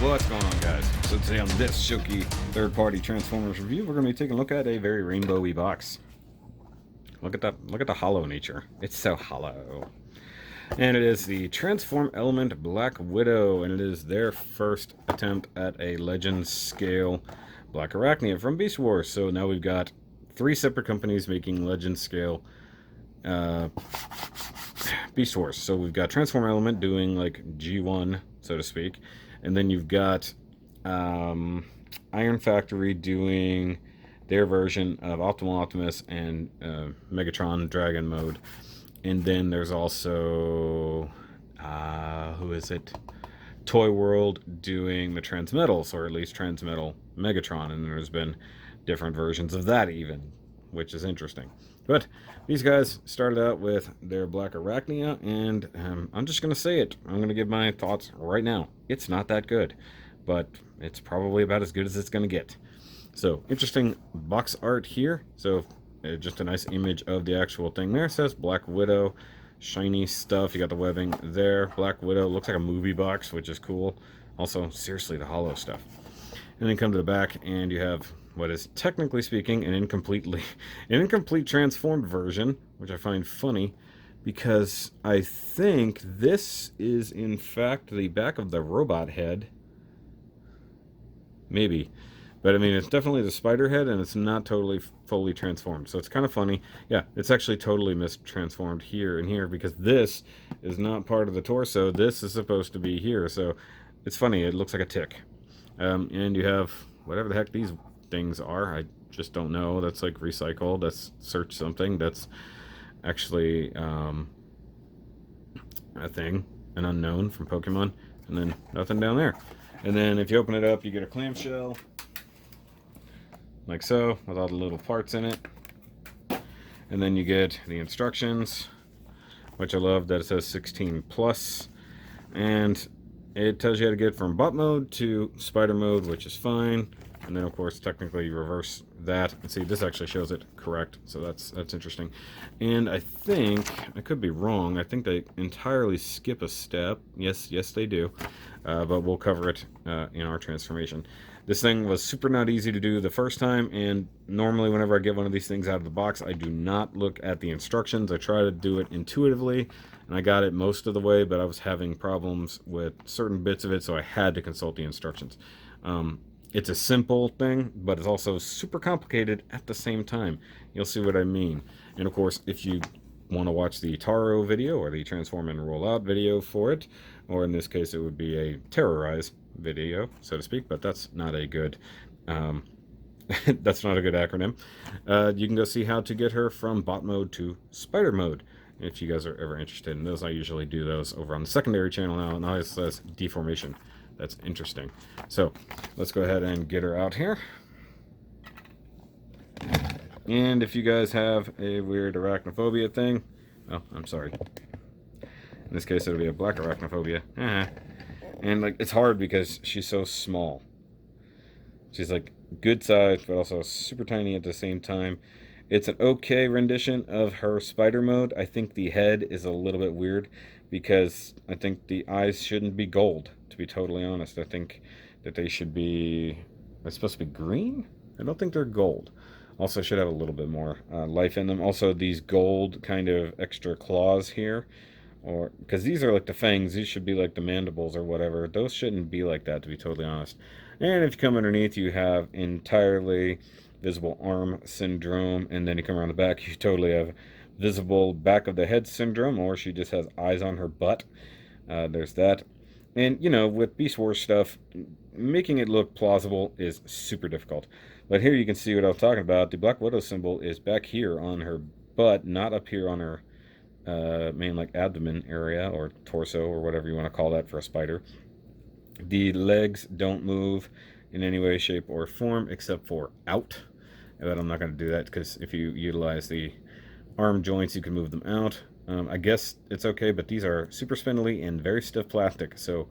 What's going on, guys? So today on this SHOKY third-party Transformers review, we're going to be taking a look at a very rainbowy box. Look at that! Look at the hollow nature. It's so hollow. And it is the Transform Element Black Widow, and it is their first attempt at a Legends scale Black Arachnia from Beast Wars. So now we've got 3 separate companies making Legends scale Beast Wars. So we've got Transform Element doing like G1, so to speak, and then you've got Iron Factory doing their version of Optimal Optimus and Megatron Dragon mode. And then there's also who is it? Toy World doing the Transmetals, or at least Transmetal Megatron, and there's been different versions of that even, which is interesting. But these guys started out with their Black Arachnia, and I'm just going to say it. I'm going to give my thoughts right now. It's not that good, but it's probably about as good as it's going to get. So, interesting box art here. So, just a nice image of the actual thing there. It says Black Widow, shiny stuff. You got the webbing there. Black Widow looks like a movie box, which is cool. Also, seriously, the hollow stuff. And then come to the back, and you have what is, technically speaking, an incomplete transformed version, which I find funny, because I think this is, in fact, the back of the robot head. Maybe. But, I mean, it's definitely the spider head, and it's not totally fully transformed. So it's kind of funny. Yeah, it's actually totally mistransformed here and here, because this is not part of the torso. This is supposed to be here. So it's funny. It looks like a tick. And you have whatever the heck these things are. I just don't know. That's like recycled. That's search something. That's actually a thing. An unknown from Pokemon. And then nothing down there. And then if you open it up, you get a clamshell. Like so, with all the little parts in it. And then you get the instructions, which I love that it says 16 plus. And it tells you how to get from bot mode to spider mode, which is fine. And then, of course, technically you reverse that. And see, this actually shows it correct, so that's interesting. And I think, I could be wrong, I think they entirely skip a step. Yes, they do. But we'll cover it in our transformation. This thing was super not easy to do the first time, and normally whenever I get one of these things out of the box, I do not look at the instructions. I try to do it intuitively, and I got it most of the way, but I was having problems with certain bits of it, so I had to consult the instructions. It's a simple thing, but it's also super complicated at the same time. You'll see what I mean. And of course, if you want to watch the Taro video, or the Transform and Roll Out video for it, or in this case it would be a Terrorize video, so to speak, but that's not a good that's not a good acronym. You can go see how to get her from bot mode to spider mode if you guys are ever interested in those. I usually do those over on the secondary channel now, and it says deformation. That's interesting. So let's go ahead and get her out here. And if you guys have a weird arachnophobia thing, oh, I'm sorry. In this case, it'll be a black arachnophobia. And like, it's hard because she's so small. She's like good size, but also super tiny at the same time. It's an okay rendition of her spider mode. I think the head is a little bit weird because I think the eyes shouldn't be gold, to be totally honest. I think that they should be, they're supposed to be green? I don't think they're gold. Also should have a little bit more life in them. Also, these gold kind of extra claws here, or because these are like the fangs, these should be like the mandibles or whatever. Those shouldn't be like that, to be totally honest. And if you come underneath, you have entirely visible arm syndrome, and then you come around the back, you totally have visible back of the head syndrome, or she just has eyes on her butt. There's that. And, you know, with Beast Wars stuff, making it look plausible is super difficult. But here you can see what I was talking about. The Black Widow symbol is back here on her butt, not up here on her main like abdomen area or torso or whatever you want to call that for a spider. The legs don't move in any way, shape, or form except for out. But I'm not going to do that because if you utilize the arm joints, you can move them out. I guess it's okay, but these are super spindly and very stiff plastic, so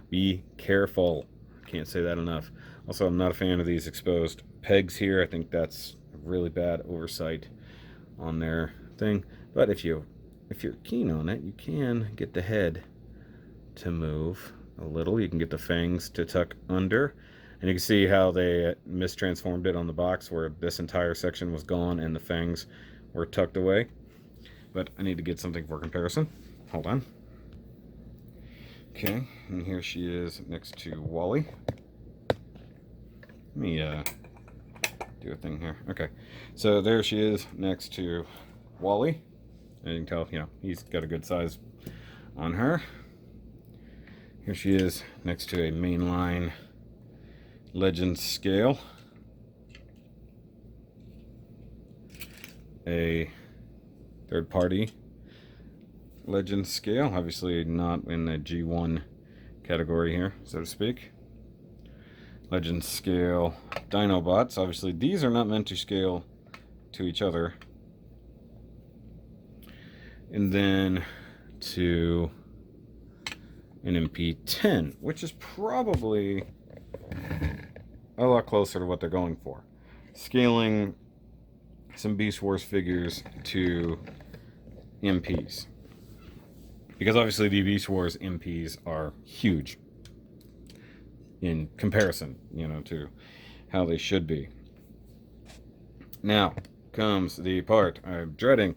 be careful. Can't say that enough. Also, I'm not a fan of these exposed pegs here. I think that's a really bad oversight on their thing. But if you're keen on it, you can get the head to move. a little. You can get the fangs to tuck under. And you can see how they mistransformed it on the box, where this entire section was gone and the fangs were tucked away. But I need to get something for comparison. Hold on. Okay, and here she is next to Wally. Let me do a thing here. Okay, so there she is next to Wally. And you can tell, you know, he's got a good size on her. Here she is next to a mainline Legends scale. A third-party Legends scale, obviously not in the G1 category here, so to speak. Legends scale Dinobots. Obviously, these are not meant to scale to each other. And then to an MP10, which is probably a lot closer to what they're going for. Scaling some Beast Wars figures to MPs. Because obviously the Beast Wars MPs are huge in comparison, you know, to how they should be. Now comes the part I'm dreading,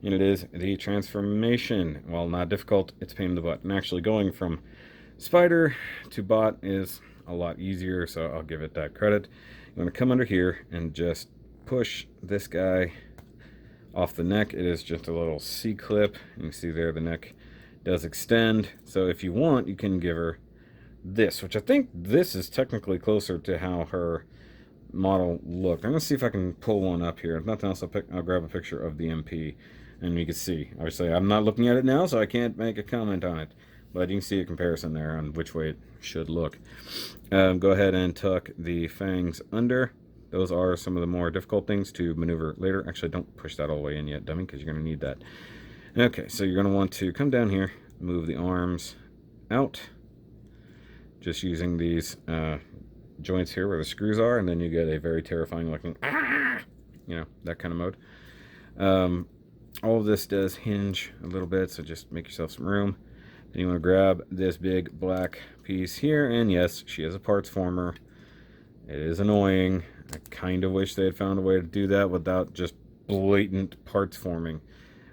and it is the transformation. While not difficult, it's a pain in the butt. And actually going from Spider to Bot is a lot easier, so I'll give it that credit. You want to come under here and just push this guy off the neck. It is just a little C-clip. You can see there the neck does extend. So if you want, you can give her this, which I think this is technically closer to how her model looked. I'm going to see if I can pull one up here. If nothing else, I'll grab a picture of the MP, and you can see. Obviously, I'm not looking at it now, so I can't make a comment on it. But you can see a comparison there on which way it should look. Go ahead and tuck the fangs under. Those are some of the more difficult things to maneuver later. Actually, don't push that all the way in yet, dummy, because you're going to need that. Okay, so you're going to want to come down here, move the arms out, just using these joints here where the screws are, and then you get a very terrifying looking, you know, that kind of mode. All of this does hinge a little bit, so just make yourself some room. Then you want to grab this big black piece here, and yes, she is a parts former. It is annoying. I kind of wish they had found a way to do that without just blatant parts forming.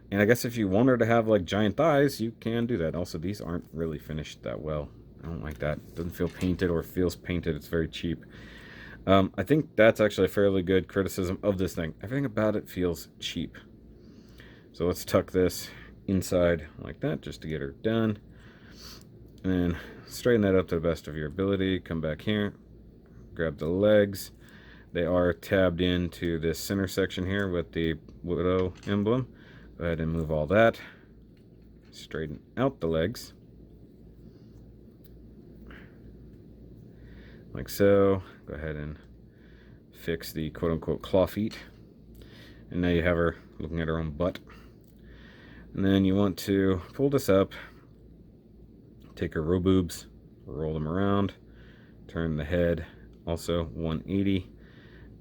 And I guess if you want her to have like giant thighs, you can do that. Also, these aren't really finished that well. I don't like that. It doesn't feel painted or feels painted. It's very cheap. I think that's actually a fairly good criticism of this thing. Everything about it feels cheap. So let's tuck this inside like that just to get her done. And then straighten that up to the best of your ability. Come back here. Grab the legs. They are tabbed into this center section here with the Widow emblem. Go ahead and move all that. Straighten out the legs. Like so. Go ahead and fix the quote-unquote claw feet. And now you have her looking at her own butt. And then you want to pull this up. Take her row boobs. Roll them around. Turn the head also 180.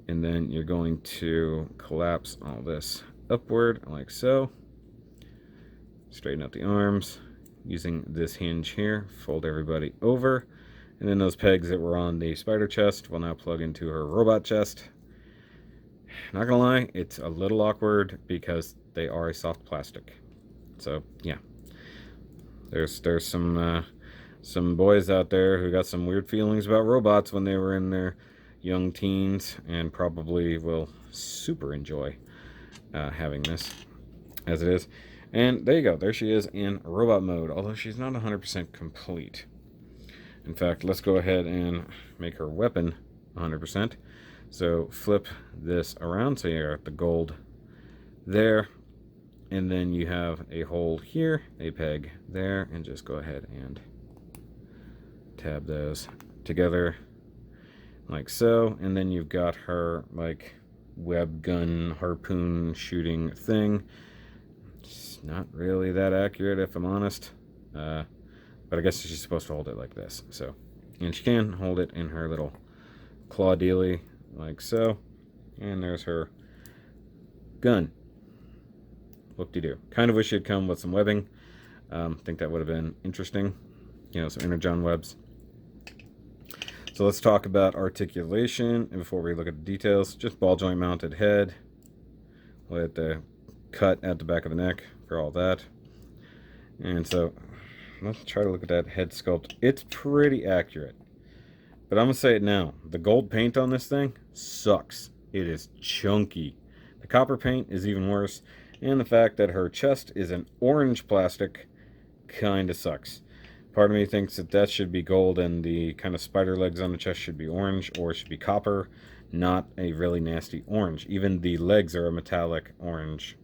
And then you're going to collapse all this upward like so. Straighten out the arms using this hinge here. Fold everybody over. And then those pegs that were on the spider chest will now plug into her robot chest. Not gonna lie, it's a little awkward because they are a soft plastic. So yeah, there's some boys out there who got some weird feelings about robots when they were in their young teens, and probably will super enjoy having this as it is. And there you go, there she is in robot mode, although she's not 100% complete. In fact, let's go ahead and make her weapon 100%. So flip this around, so you got the gold there, and then you have a hole here, a peg there, and just go ahead and tab those together like so. And then you've got her like web gun harpoon shooting thing. It's not really that accurate, if I'm honest, but I guess she's supposed to hold it like this. So, and she can hold it in her little claw dealy like so. And there's her gun. Whoop-de-doo. Kind of wish it'd come with some webbing. Think that would have been interesting. you know, some inner John webs. So let's talk about articulation. And before we look at the details, just ball joint mounted head with the cut at the back of the neck for all that. And so let's try to look at that head sculpt. It's pretty accurate. But I'm going to say it now. The gold paint on this thing sucks. It is chunky. The copper paint is even worse. And the fact that her chest is an orange plastic kind of sucks. Part of me thinks that that should be gold and the kind of spider legs on the chest should be orange, or it should be copper, not a really nasty orange. Even the legs are a metallic orange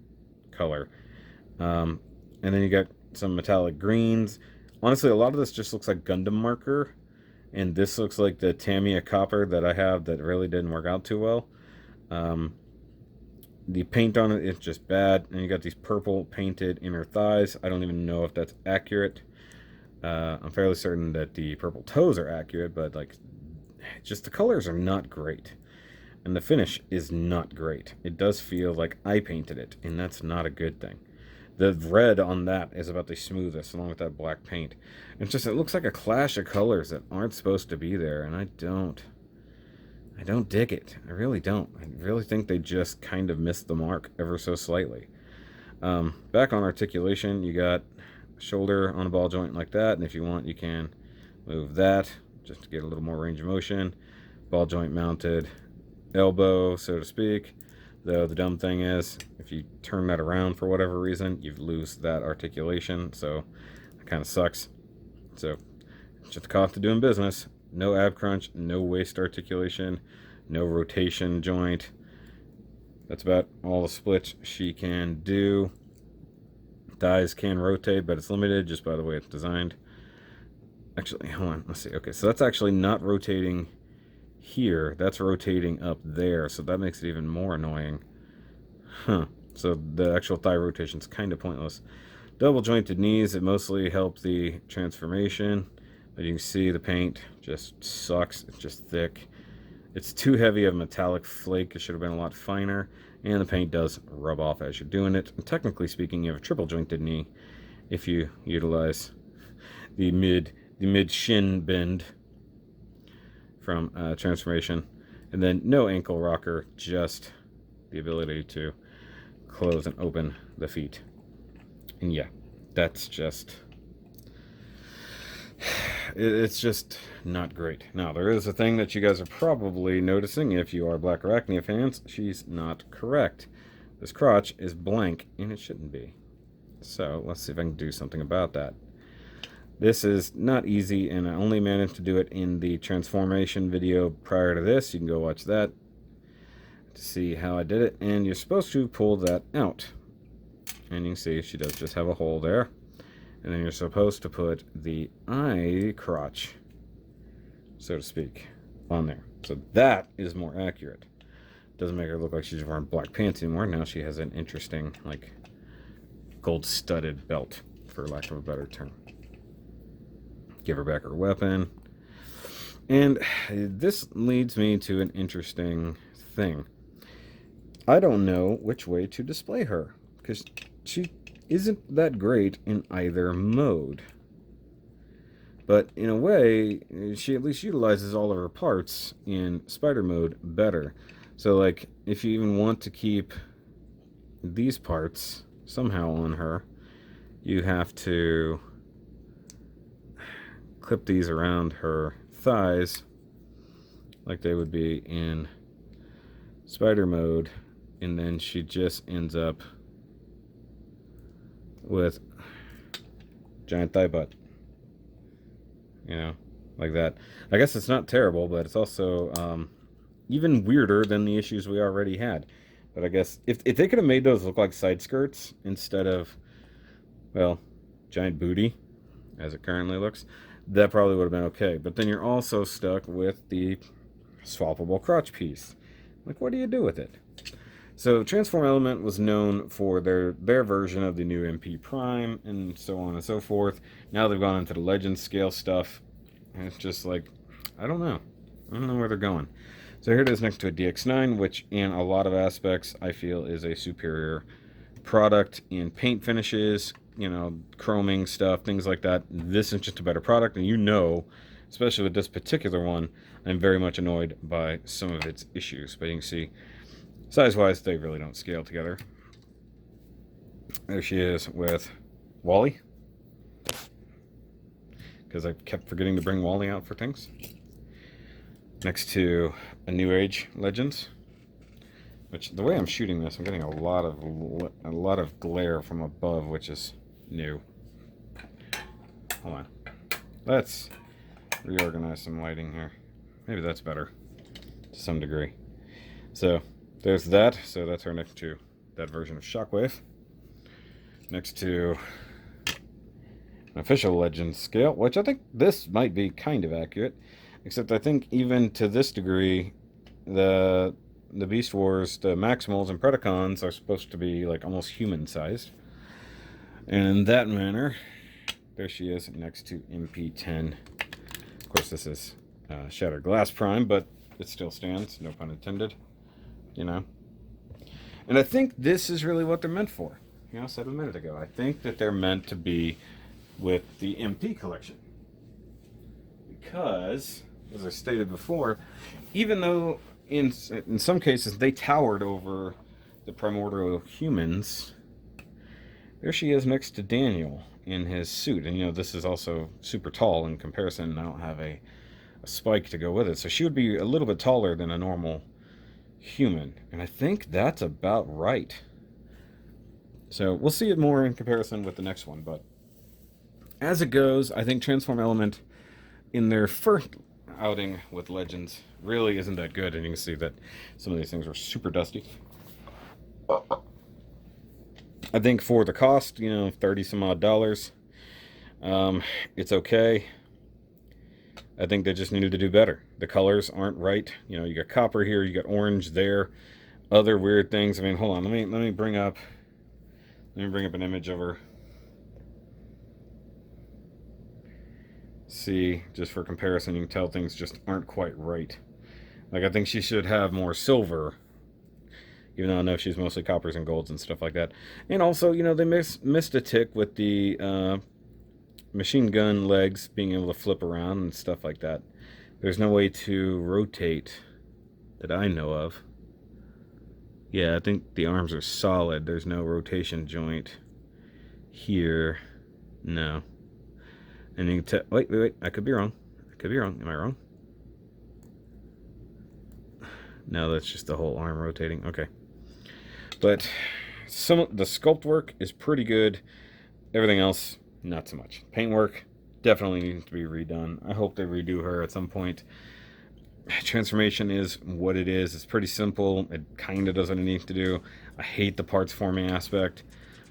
color. And then you got some metallic greens. Honestly, a lot of this just looks like Gundam marker. And this looks like the Tamiya copper that I have that really didn't work out too well. The paint on it is just bad. And you got these purple painted inner thighs. I don't even know if that's accurate. I'm fairly certain that the purple toes are accurate, but like, just the colors are not great. And the finish is not great. It does feel like I painted it, and that's not a good thing. The red on that is about the smoothest, along with that black paint. It's just, it looks like a clash of colors that aren't supposed to be there, and I don't dig it. I really don't. I really think they just kind of missed the mark ever so slightly. Back on articulation, you got shoulder on a ball joint like that, and if you want, you can move that just to get a little more range of motion. Ball joint mounted elbow, so to speak. Though the dumb thing is, if you turn that around for whatever reason, you lose that articulation, so it kind of sucks. So, just the cost of doing business. No ab crunch, no waist articulation, no rotation joint. That's about all the splits she can do. Thighs can rotate, but it's limited just by the way it's designed. Actually, hold on, let's see. Okay, so that's actually not rotating here. That's rotating up there, so that makes it even more annoying. So the actual thigh rotation is kind of pointless. Double jointed knees, it mostly help the transformation. But you can see the paint just sucks. It's just thick. It's too heavy of a metallic flake. It should have been a lot finer. And the paint does rub off as you're doing it. And technically speaking, you have a triple jointed knee if you utilize the mid shin bend from transformation. And then no ankle rocker, just the ability to close and open the feet. And yeah, that's just, it's just not great. Now, there is a thing that you guys are probably noticing if you are Black Arachnia fans. She's not correct. This crotch is blank, and it shouldn't be. So, let's see if I can do something about that. This is not easy, and I only managed to do it in the transformation video prior to this. You can go watch that to see how I did it. And you're supposed to pull that out. And you can see she does just have a hole there. And then you're supposed to put the eye crotch, so to speak, on there. So that is more accurate. Doesn't make her look like she's wearing black pants anymore. Now she has an interesting, like, gold-studded belt, for lack of a better term. Give her back her weapon. And this leads me to an interesting thing. I don't know which way to display her, because she isn't that great in either mode. But in a way, she at least utilizes all of her parts in spider mode better. So like, if you even want to keep these parts somehow on her, you have to clip these around her thighs like they would be in spider mode, and then she just ends up with giant thigh butt, you know, like that. I guess it's not terrible, but it's also even weirder than the issues we already had. But I guess if they could have made those look like side skirts instead of, well, giant booty as it currently looks, that probably would have been okay. But then you're also stuck with the swappable crotch piece. Like, what do you do with it? So Transform Element was known for their version of the new MP Prime and so on and so forth. Now they've gone into the Legend scale stuff, and it's just like, I don't know where they're going. So here it is next to a DX9, which in a lot of aspects I feel is a superior product in paint finishes, you know, chroming stuff, things like that. This is just a better product, and you know, especially with this particular one, I'm very much annoyed by some of its issues. But you can see, size-wise, they really don't scale together. There she is with Wally, because I kept forgetting to bring Wally out for things. Next to a New Age Legends, which the way I'm shooting this, I'm getting a lot of glare from above, which is new. Hold on, let's reorganize some lighting here. Maybe that's better to some degree. So there's that. So that's our next to that version of Shockwave. Next to an official Legends scale, which I think this might be kind of accurate, except I think even to this degree, the Beast Wars, the Maximals and Predacons are supposed to be like almost human-sized. And in that manner, there she is next to MP10. Of course, this is Shattered Glass Prime, but it still stands, no pun intended, you know. And I think this is really what they're meant for. You know, I said a minute ago, I think that they're meant to be with the MP collection. Because, as I stated before, even though in some cases they towered over the primordial humans, there she is next to Daniel in his suit. And you know, this is also super tall in comparison. I don't have a spike to go with it, so she would be a little bit taller than a normal human, and I think that's about right. So we'll see it more in comparison with the next one, but as it goes, I think Transform Element in their first outing with Legends really isn't that good, and you can see that some of these things are super dusty. I think for the cost, you know, 30 some odd dollars, it's okay. I think they just needed to do better. The colors aren't right. You know, you got copper here, you got orange there, other weird things. I mean, hold on, let me bring up an image of her. See, just for comparison, you can tell things just aren't quite right. Like, I think she should have more silver, even though I know she's mostly coppers and golds and stuff like that. And also, you know, they missed a tick with the machine gun legs being able to flip around and stuff like that. There's no way to rotate that I know of. Yeah, I think the arms are solid. There's no rotation joint here. No. And you can tell, wait, I could be wrong. Am I wrong? No, that's just the whole arm rotating. Okay. But the sculpt work is pretty good. Everything else, not so much. Paintwork definitely needs to be redone. I hope they redo her at some point. Transformation is what it is. It's pretty simple. It kind of does what it needs to do. I hate the parts forming aspect,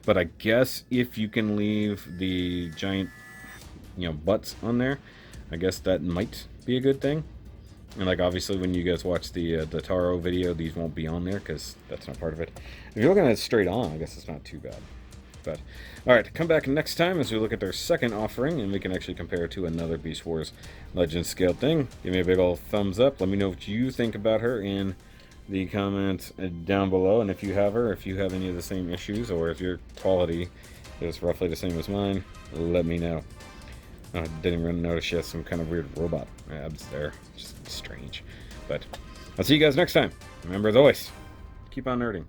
but I guess if you can leave the giant, you know, butts on there, I guess that might be a good thing. And like, obviously when you guys watch the Taro video, these won't be on there because that's not part of it. If you're looking at it straight on, I guess it's not too bad. But alright, come back next time as we look at their second offering, and we can actually compare it to another Beast Wars Legends scale thing. Give me a big old thumbs up. Let me know what you think about her in the comments down below, and if you have her, if you have any of the same issues, or if your quality is roughly the same as mine, let me know. I didn't even notice she has some kind of weird robot abs there. Just strange. But I'll see you guys next time. Remember, as always, keep on nerding.